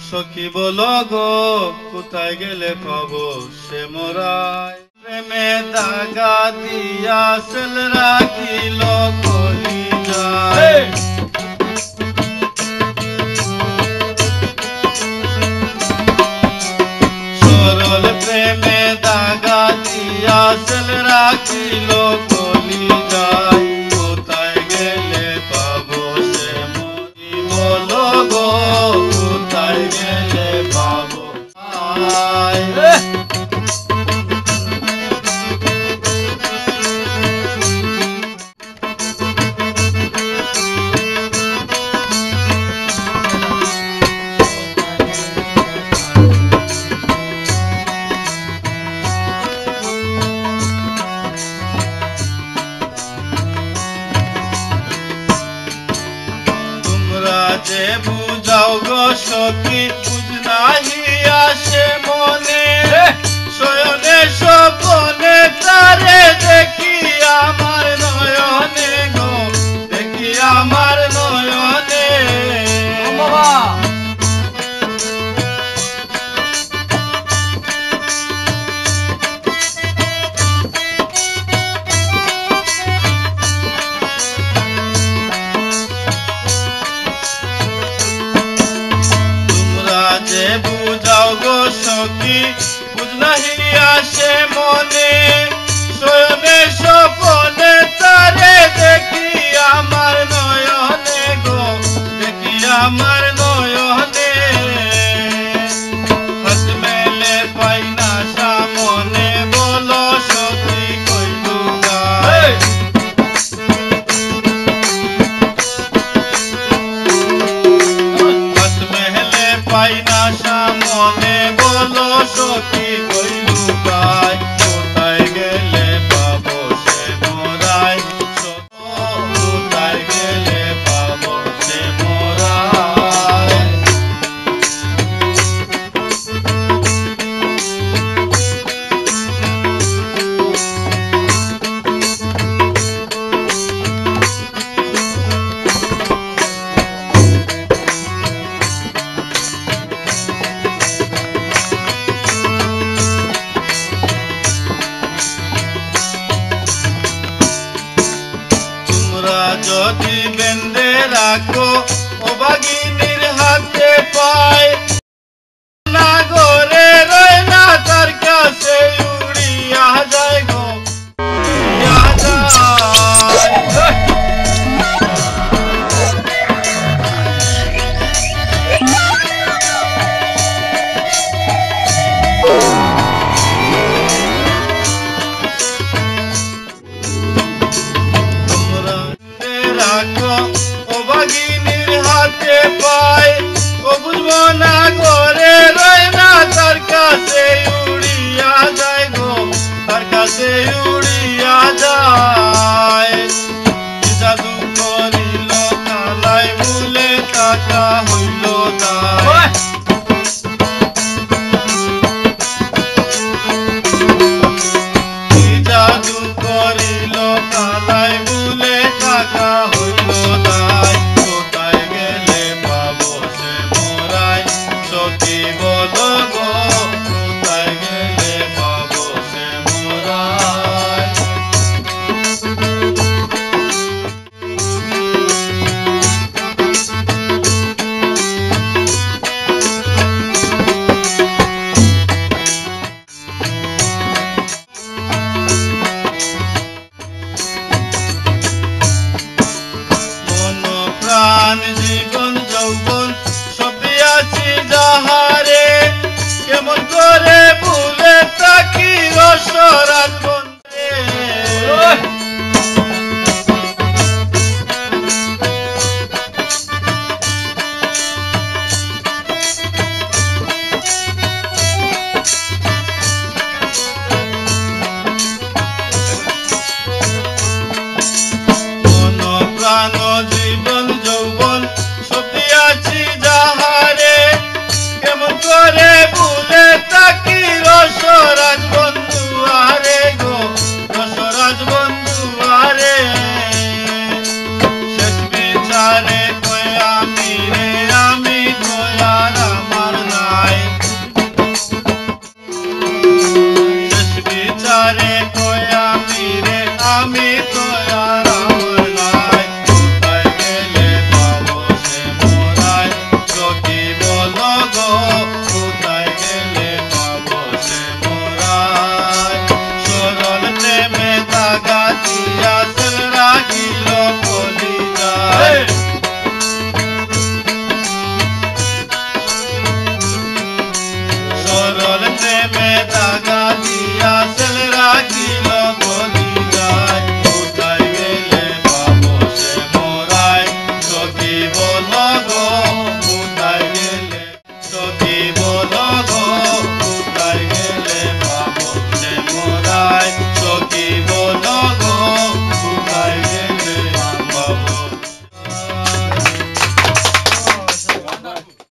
সখী বলো গো কোথায় গেলে পাবো সে মোরায় প্রেমে দাগা দিয়া সেল রাখিল কলিজায় সরল প্রেমে দাগা দিয়া সেল রাখিল কলিজায় কোথায় গেলে পাবো সে মরি বলো গো কোথায় গেলে পাবো যে বুঝাও গো সখী বুঝ নাহি আসে মনে শয়নে স্বপনে তারে দেখি আমার নয়নে গো দেখি আমার নয়নে যে বুঝাও গো সখী বুঝ নাহি আসে মনে শয়নে স্বপনে তারে দেখি আমার নয়নে গো দেখি আমার নয়নে হাত মেলে পাই না সামনে বলো সখী কইলু গায় হাত মেলে পাই না সামনে বলো সখী কইলু গায় কোথায় গেলে পাবো সে মোরায় কোথায় গেলে পাবো সে মোরায় যদি বেঁধে রাখো অভাগিনীর হাতে পায় না ঘরে রয় না তার কাছে উড়িয়া যায় গো উড়িয়া যায় রাখো অভাগিনীর হাতে পায় ও বুঝবো না ঘরে রয় না তার কাছে উড়িয়া যায় গো তার কাছে উড়িয়া যায় জাদু করিল কালাই ভুলে টাকা হইল না